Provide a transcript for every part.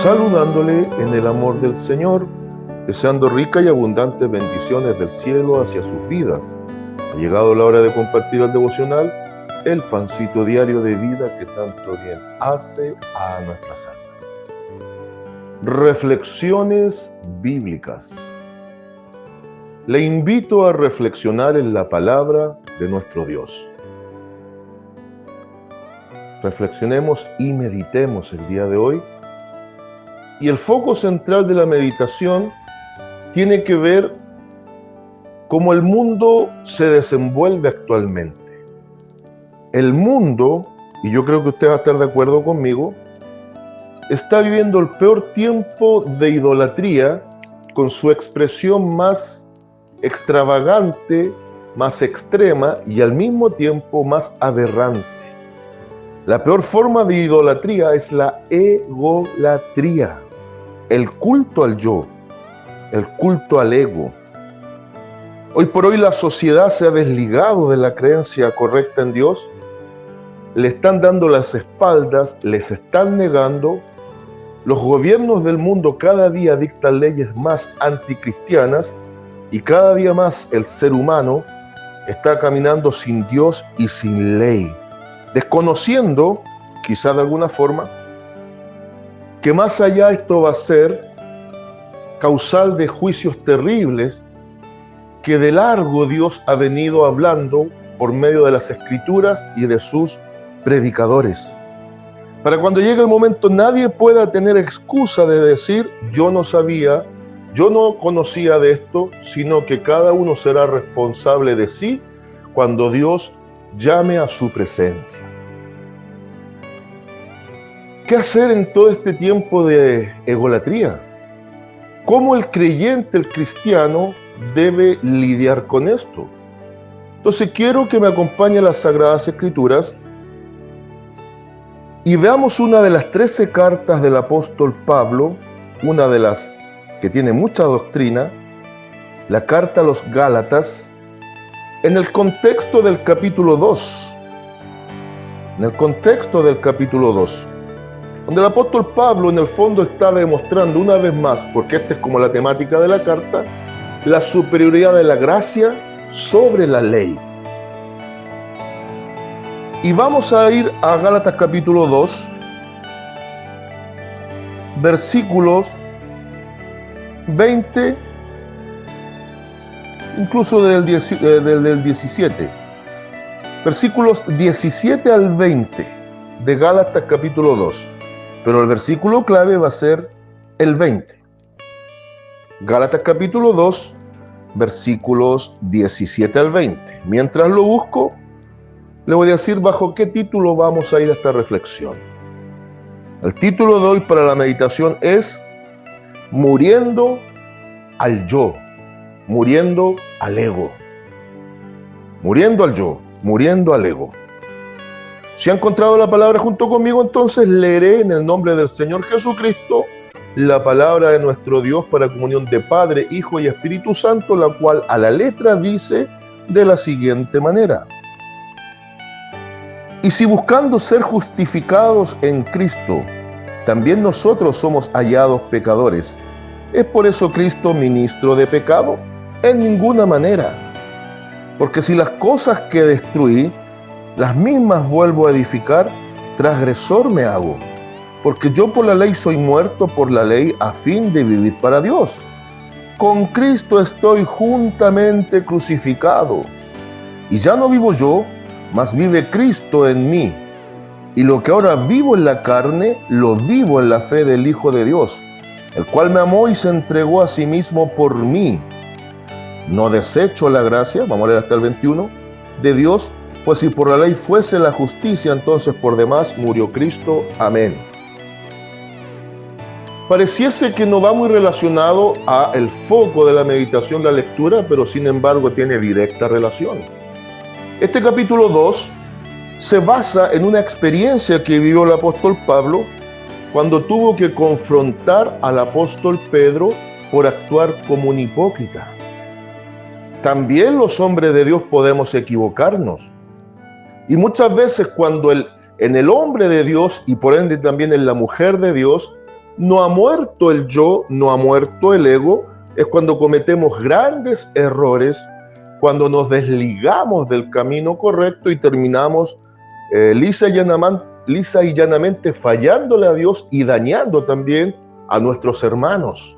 saludándole en el amor del Señor, deseando ricas y abundantes bendiciones del cielo hacia sus vidas. Ha llegado la hora de compartir el devocional, el pancito diario de vida que tanto bien hace a nuestras almas. Reflexiones bíblicas. Le invito a reflexionar en la palabra de nuestro Dios. Reflexionemos y meditemos el día de hoy. Y el foco central de la meditación tiene que ver cómo el mundo se desenvuelve actualmente. El mundo, y yo creo que usted va a estar de acuerdo conmigo, está viviendo el peor tiempo de idolatría con su expresión más extravagante, más extrema y al mismo tiempo más aberrante. La peor forma de idolatría es la egolatría, el culto al yo, el culto al ego. Hoy por hoy la sociedad se ha desligado de la creencia correcta en Dios, le están dando las espaldas, les están negando. Los gobiernos del mundo cada día dictan leyes más anticristianas y cada día más el ser humano está caminando sin Dios y sin ley, desconociendo, quizá de alguna forma, que más allá esto va a ser causal de juicios terribles que de largo Dios ha venido hablando por medio de las Escrituras y de sus predicadores. Para cuando llegue el momento nadie pueda tener excusa de decir yo no sabía, yo no conocía de esto, sino que cada uno será responsable de sí cuando Dios llame a su presencia. ¿Qué hacer en todo este tiempo de egolatría? ¿Cómo el creyente, el cristiano, debe lidiar con esto? Entonces quiero que me acompañe a las Sagradas Escrituras y veamos una de las 13 cartas del apóstol Pablo, una de las que tiene mucha doctrina, la carta a los Gálatas, en el contexto del capítulo 2. En el contexto del capítulo 2. Donde el apóstol Pablo en el fondo está demostrando una vez más, porque esta es como la temática de la carta, la superioridad de la gracia sobre la ley. Y vamos a ir a Gálatas capítulo 2, versículos 20, incluso del 17. Versículos 17 al 20 de Gálatas capítulo 2. Pero el versículo clave va a ser el 20. Gálatas capítulo 2, versículos 17 al 20. Mientras lo busco, le voy a decir bajo qué título vamos a ir a esta reflexión. El título de hoy para la meditación es Muriendo al yo, muriendo al ego. Muriendo al yo, muriendo al ego. Si ha encontrado la palabra junto conmigo, entonces leeré en el nombre del Señor Jesucristo la palabra de nuestro Dios para comunión de Padre, Hijo y Espíritu Santo, la cual a la letra dice de la siguiente manera. Y si buscando ser justificados en Cristo, también nosotros somos hallados pecadores, ¿es por eso Cristo ministro de pecado? En ninguna manera. Porque si las cosas que destruí, las mismas vuelvo a edificar, transgresor me hago, porque yo por la ley soy muerto por la ley a fin de vivir para Dios. Con Cristo estoy juntamente crucificado, y ya no vivo yo, mas vive Cristo en mí. Y lo que ahora vivo en la carne, lo vivo en la fe del Hijo de Dios, el cual me amó y se entregó a sí mismo por mí. No desecho la gracia, vamos a leer hasta el 21, de Dios, pues si por la ley fuese la justicia, entonces por demás murió Cristo. Amén. Pareciese que no va muy relacionado a el foco de la meditación, la lectura, pero sin embargo tiene directa relación. Este capítulo 2 se basa en una experiencia que vivió el apóstol Pablo cuando tuvo que confrontar al apóstol Pedro por actuar como un hipócrita. También los hombres de Dios podemos equivocarnos. Y muchas veces cuando en el hombre de Dios y por ende también en la mujer de Dios no ha muerto el yo, no ha muerto el ego, es cuando cometemos grandes errores, cuando nos desligamos del camino correcto y terminamos lisa y llanamente fallándole a Dios y dañando también a nuestros hermanos.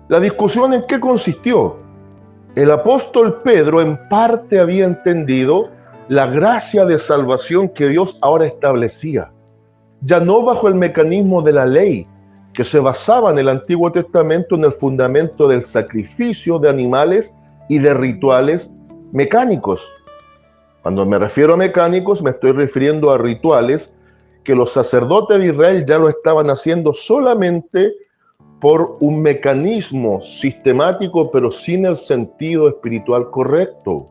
La discusión, ¿en qué consistió? El apóstol Pedro en parte había entendido la gracia de salvación que Dios ahora establecía, ya no bajo el mecanismo de la ley, que se basaba en el Antiguo Testamento en el fundamento del sacrificio de animales y de rituales mecánicos. Cuando me refiero a mecánicos, me estoy refiriendo a rituales que los sacerdotes de Israel ya lo estaban haciendo solamente por un mecanismo sistemático, pero sin el sentido espiritual correcto.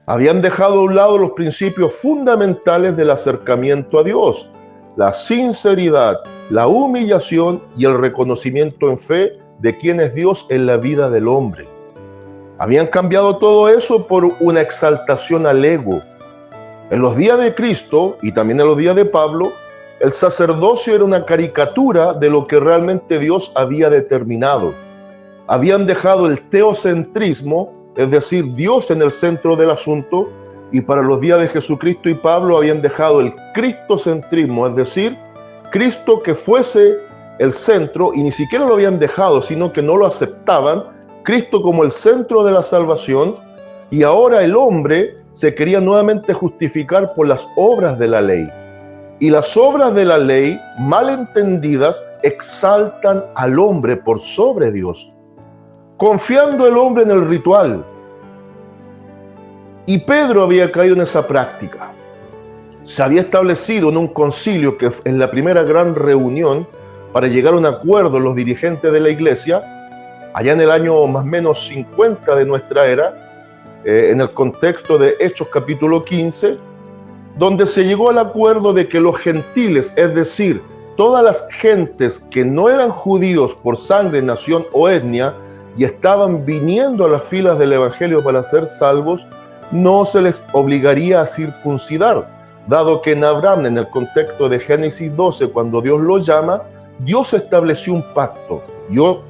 Habían dejado a un lado los principios fundamentales del acercamiento a Dios, la sinceridad, la humillación y el reconocimiento en fe de quién es Dios en la vida del hombre. Habían cambiado todo eso por una exaltación al ego. En los días de Cristo y también en los días de Pablo, el sacerdocio era una caricatura de lo que realmente Dios había determinado. Habían dejado el teocentrismo, es decir, Dios en el centro del asunto, y para los días de Jesucristo y Pablo habían dejado el cristocentrismo, es decir, Cristo que fuese el centro, y ni siquiera lo habían dejado, sino que no lo aceptaban, Cristo como el centro de la salvación, y ahora el hombre se quería nuevamente justificar por las obras de la ley. Y las obras de la ley, mal entendidas, exaltan al hombre por sobre Dios, confiando el hombre en el ritual. Y Pedro había caído en esa práctica. Se había establecido en un concilio, que en la primera gran reunión, para llegar a un acuerdo los dirigentes de la iglesia, allá en el año más o menos 50 de nuestra era, en el contexto de Hechos capítulo 15, donde se llegó al acuerdo de que los gentiles, es decir, todas las gentes que no eran judíos por sangre, nación o etnia, y estaban viniendo a las filas del evangelio para ser salvos, no se les obligaría a circuncidar, dado que en Abraham, en el contexto de Génesis 12, cuando Dios lo llama, Dios estableció un pacto.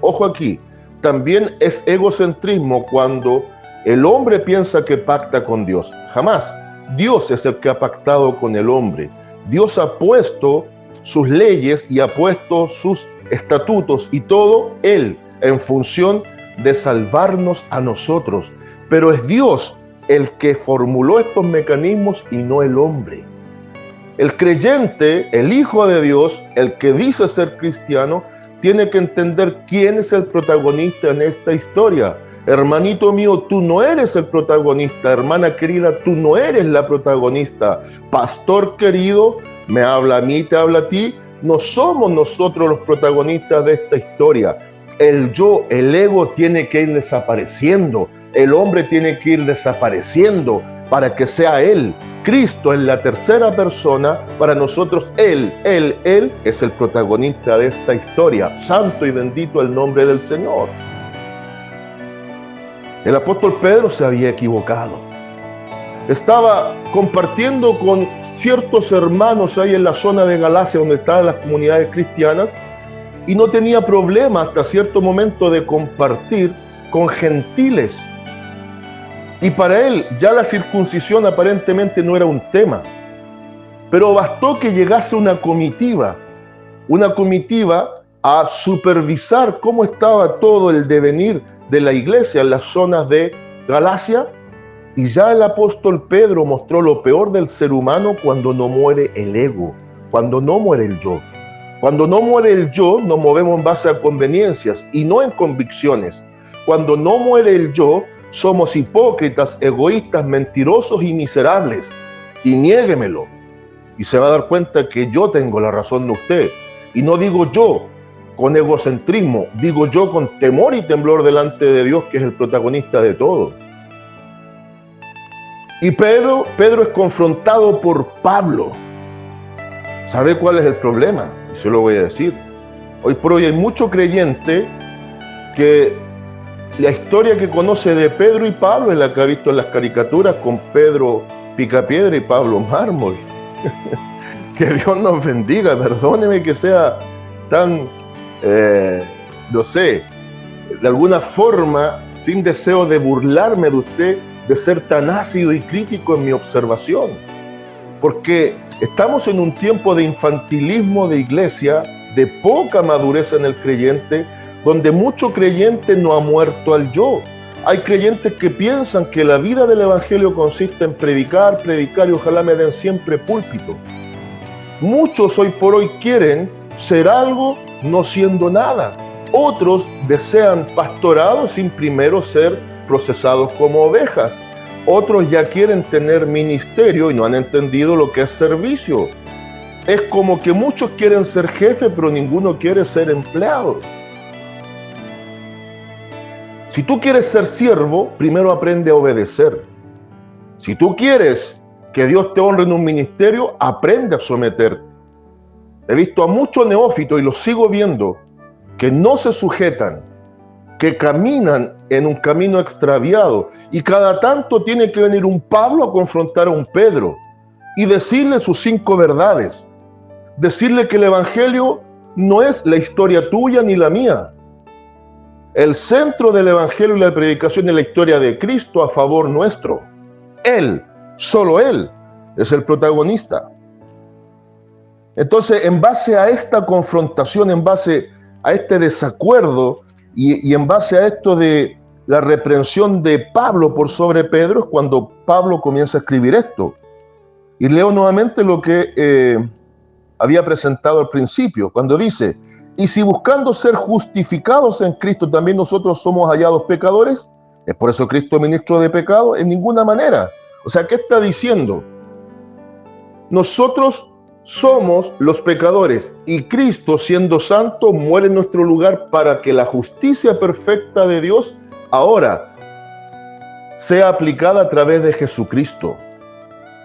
Ojo aquí, también es egocentrismo cuando el hombre piensa que pacta con Dios. Jamás. Dios es el que ha pactado con el hombre. Dios ha puesto sus leyes y ha puesto sus estatutos y todo Él en función de salvarnos a nosotros. Pero es Dios el que formuló estos mecanismos y no el hombre. El creyente, el Hijo de Dios, el que dice ser cristiano, tiene que entender quién es el protagonista en esta historia. Hermanito mío, tú no eres el protagonista. Hermana querida, tú no eres la protagonista. Pastor querido, me habla a mí, te habla a ti. No somos nosotros los protagonistas de esta historia. El yo, el ego tiene que ir desapareciendo. El hombre tiene que ir desapareciendo para que sea Él. Cristo en la tercera persona, para nosotros Él es el protagonista de esta historia. Santo y bendito el nombre del Señor. El apóstol Pedro se había equivocado. Estaba compartiendo con ciertos hermanos ahí en la zona de Galacia, donde estaban las comunidades cristianas, y no tenía problema hasta cierto momento de compartir con gentiles. Y para él ya la circuncisión aparentemente no era un tema. Pero bastó que llegase una comitiva a supervisar cómo estaba todo el devenir de la iglesia en las zonas de Galacia, y ya el apóstol Pedro mostró lo peor del ser humano cuando no muere el ego, cuando no muere el yo. Cuando no muere el yo, nos movemos en base a conveniencias y no en convicciones. Cuando no muere el yo, somos hipócritas, egoístas, mentirosos y miserables. Y niéguemelo. Y se va a dar cuenta que yo tengo la razón de usted. Y no digo yo con egocentrismo, digo yo con temor y temblor delante de Dios, que es el protagonista de todo. Y Pedro es confrontado por Pablo. ¿Sabe cuál es el problema? Y se lo voy a decir. Hoy por hoy hay mucho creyente que la historia que conoce de Pedro y Pablo es la que ha visto en las caricaturas con Pedro Picapiedra y Pablo Mármol. Que Dios nos bendiga. Perdóneme que sea tan, no sé, de alguna forma, sin deseo de burlarme de usted, de ser tan ácido y crítico en mi observación. Porque estamos en un tiempo de infantilismo de iglesia, de poca madurez en el creyente, donde mucho creyente no ha muerto al yo. Hay creyentes que piensan que la vida del evangelio consiste en predicar, predicar y ojalá me den siempre púlpito. Muchos hoy por hoy quieren ser algo no siendo nada. Otros desean pastorado sin primero ser procesados como ovejas. Otros ya quieren tener ministerio y no han entendido lo que es servicio. Es como que muchos quieren ser jefe, pero ninguno quiere ser empleado. Si tú quieres ser siervo, primero aprende a obedecer. Si tú quieres que Dios te honre en un ministerio, aprende a someterte. He visto a muchos neófitos, y los sigo viendo, que no se sujetan, que caminan en un camino extraviado, y cada tanto tiene que venir un Pablo a confrontar a un Pedro y decirle sus 5 verdades, decirle que el evangelio no es la historia tuya ni la mía. El centro del evangelio y la predicación es la historia de Cristo a favor nuestro. Él, solo Él, es el protagonista. Entonces, en base a esta confrontación, en base a este desacuerdo y en base a esto de la reprensión de Pablo por sobre Pedro, es cuando Pablo comienza a escribir esto. Y leo nuevamente lo que había presentado al principio, cuando dice: y si buscando ser justificados en Cristo también nosotros somos hallados pecadores, ¿es por eso Cristo ministro de pecado? En ninguna manera. O sea, ¿qué está diciendo? Nosotros somos los pecadores y Cristo, siendo santo, muere en nuestro lugar para que la justicia perfecta de Dios ahora sea aplicada a través de Jesucristo.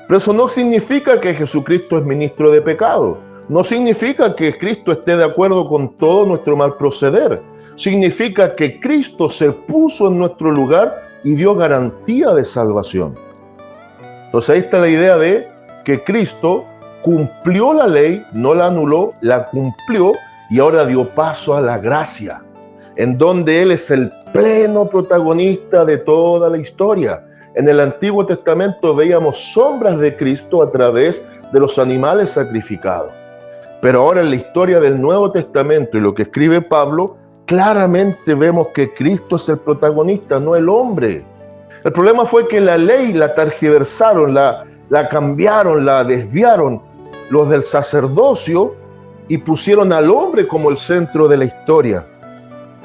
Pero eso no significa que Jesucristo es ministro de pecado. No significa que Cristo esté de acuerdo con todo nuestro mal proceder. Significa que Cristo se puso en nuestro lugar y dio garantía de salvación. Entonces ahí está la idea de que Cristo cumplió la ley, no la anuló, la cumplió y ahora dio paso a la gracia, en donde Él es el pleno protagonista de toda la historia. En el Antiguo Testamento veíamos sombras de Cristo a través de los animales sacrificados. Pero ahora en la historia del Nuevo Testamento y lo que escribe Pablo, claramente vemos que Cristo es el protagonista, no el hombre. El problema fue que la ley la tergiversaron, la cambiaron, la desviaron los del sacerdocio y pusieron al hombre como el centro de la historia.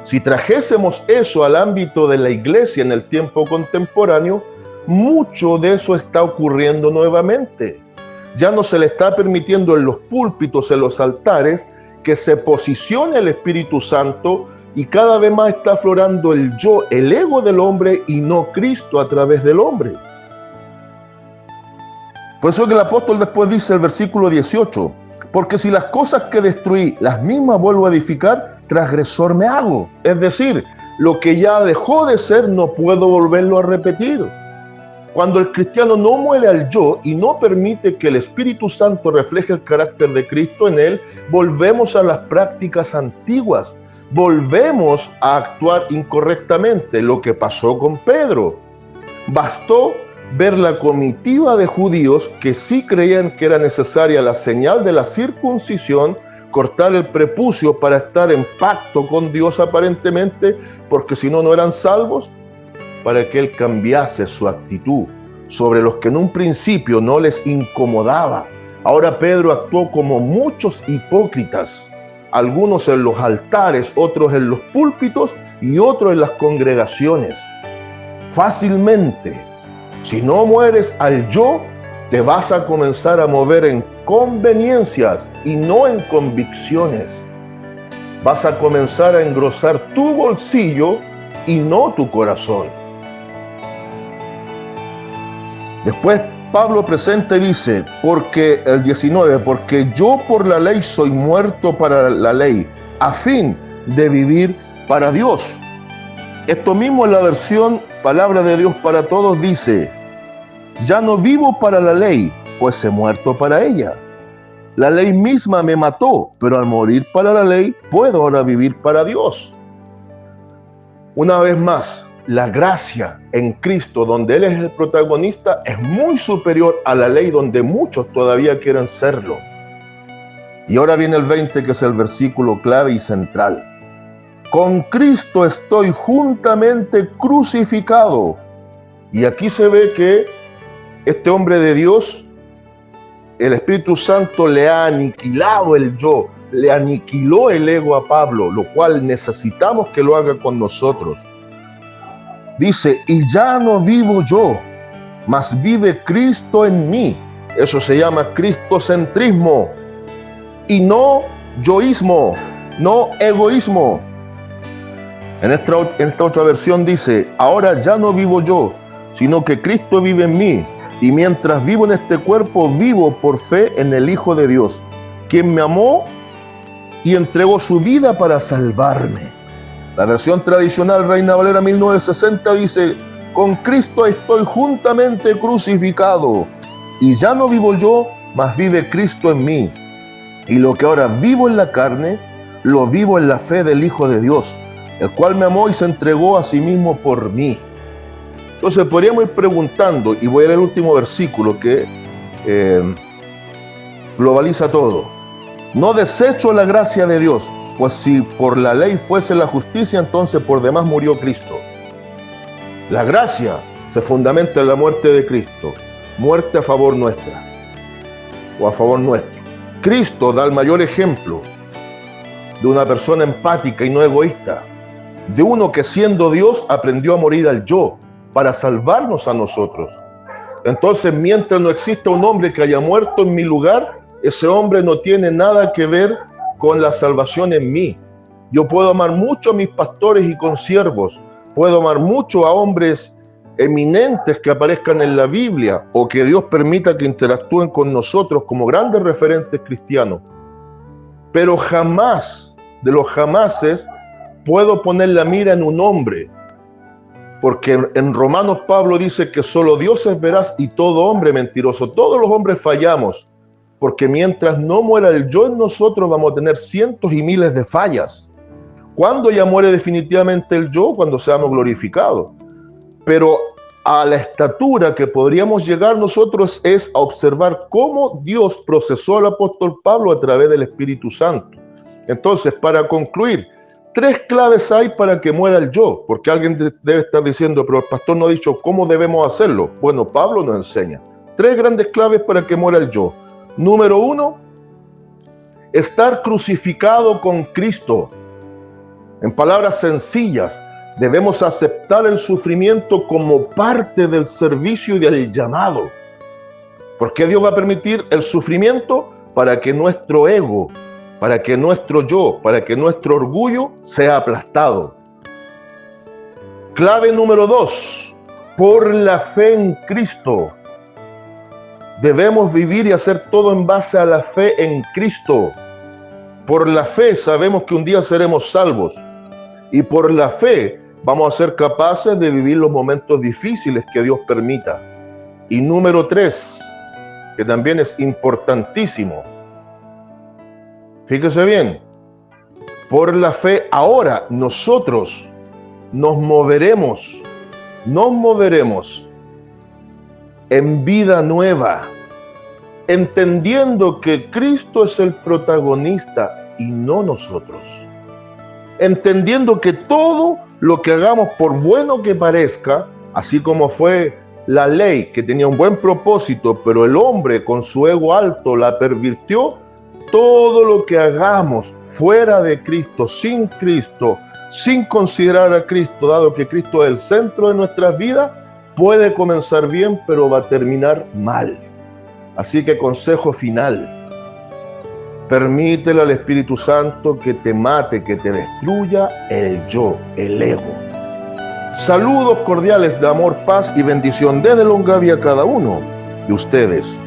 Si trajésemos eso al ámbito de la iglesia en el tiempo contemporáneo, mucho de eso está ocurriendo nuevamente. Ya no se le está permitiendo en los púlpitos, en los altares, que se posicione el Espíritu Santo y cada vez más está aflorando el yo, el ego del hombre y no Cristo a través del hombre. Por eso que el apóstol después dice el versículo 18, porque si las cosas que destruí, las mismas vuelvo a edificar, transgresor me hago. Es decir, lo que ya dejó de ser no puedo volverlo a repetir. Cuando el cristiano no muere al yo y no permite que el Espíritu Santo refleje el carácter de Cristo en él, volvemos a las prácticas antiguas, volvemos a actuar incorrectamente, lo que pasó con Pedro. Bastó ver la comitiva de judíos que sí creían que era necesaria la señal de la circuncisión, cortar el prepucio para estar en pacto con Dios aparentemente, porque si no, no eran salvos, para que Él cambiase su actitud sobre los que en un principio no les incomodaba. Ahora Pedro actuó como muchos hipócritas, algunos en los altares, otros en los púlpitos y otros en las congregaciones. Fácilmente, si no mueres al yo, te vas a comenzar a mover en conveniencias y no en convicciones. Vas a comenzar a engrosar tu bolsillo y no tu corazón. Después Pablo presenta y dice, porque el 19, porque yo por la ley soy muerto para la ley, a fin de vivir para Dios. Esto mismo en la versión Palabra de Dios para Todos dice, ya no vivo para la ley, pues he muerto para ella. La ley misma me mató, pero al morir para la ley, puedo ahora vivir para Dios. Una vez más, la gracia en Cristo, donde Él es el protagonista, es muy superior a la ley, donde muchos todavía quieren serlo. Y ahora viene el 20, que es el versículo clave y central. Con Cristo estoy juntamente crucificado. Y aquí se ve que este hombre de Dios, el Espíritu Santo le ha aniquilado el yo, le aniquiló el ego a Pablo, lo cual necesitamos que lo haga con nosotros. Dice, y ya no vivo yo, mas vive Cristo en mí. Eso se llama cristocentrismo. Y no yoísmo, no egoísmo. En esta otra versión dice, ahora ya no vivo yo, sino que Cristo vive en mí. Y mientras vivo en este cuerpo, vivo por fe en el Hijo de Dios, quien me amó y entregó su vida para salvarme. La versión tradicional Reina Valera 1960 dice, con Cristo estoy juntamente crucificado, y ya no vivo yo, mas vive Cristo en mí. Y lo que ahora vivo en la carne, lo vivo en la fe del Hijo de Dios, el cual me amó y se entregó a sí mismo por mí. Entonces podríamos ir preguntando, y voy a leer el último versículo que globaliza todo. No desecho la gracia de Dios, pues si por la ley fuese la justicia, entonces por demás murió Cristo. La gracia se fundamenta en la muerte de Cristo, muerte a favor nuestra, o a favor nuestro. Cristo da el mayor ejemplo de una persona empática y no egoísta, de uno que siendo Dios aprendió a morir al yo, para salvarnos a nosotros. Entonces, mientras no exista un hombre que haya muerto en mi lugar, ese hombre no tiene nada que ver con la salvación en mí. Yo puedo amar mucho a mis pastores y consiervos, puedo amar mucho a hombres eminentes que aparezcan en la Biblia o que Dios permita que interactúen con nosotros como grandes referentes cristianos. Pero jamás, de los jamases, puedo poner la mira en un hombre, porque en Romanos Pablo dice que solo Dios es veraz y todo hombre mentiroso. Todos los hombres fallamos, porque mientras no muera el yo en nosotros vamos a tener cientos y miles de fallas. ¿Cuándo ya muere definitivamente el yo? Cuando seamos glorificados. Pero a la estatura que podríamos llegar nosotros es a observar cómo Dios procesó al apóstol Pablo a través del Espíritu Santo. Entonces, para concluir, 3 claves hay para que muera el yo, porque alguien debe estar diciendo, pero el pastor no ha dicho cómo debemos hacerlo. Bueno, Pablo nos enseña 3 grandes claves para que muera el yo. Número 1, estar crucificado con Cristo. En palabras sencillas, debemos aceptar el sufrimiento como parte del servicio y del llamado. ¿Por qué Dios va a permitir el sufrimiento? Para que nuestro ego, para que nuestro yo, para que nuestro orgullo sea aplastado. Clave número 2, por la fe en Cristo. Debemos vivir y hacer todo en base a la fe en Cristo. Por la fe sabemos que un día seremos salvos. Y por la fe vamos a ser capaces de vivir los momentos difíciles que Dios permita. Y número 3, que también es importantísimo. Fíjese bien, por la fe ahora nosotros nos moveremos en vida nueva, entendiendo que Cristo es el protagonista y no nosotros. Entendiendo que todo lo que hagamos, por bueno que parezca, así como fue la ley que tenía un buen propósito, pero el hombre con su ego alto la pervirtió, todo lo que hagamos fuera de Cristo, sin considerar a Cristo, dado que Cristo es el centro de nuestras vidas, puede comenzar bien, pero va a terminar mal. Así que consejo final, permítele al Espíritu Santo que te mate, que te destruya el yo, el ego. Saludos cordiales de amor, paz y bendición desde Longavia a cada uno de ustedes.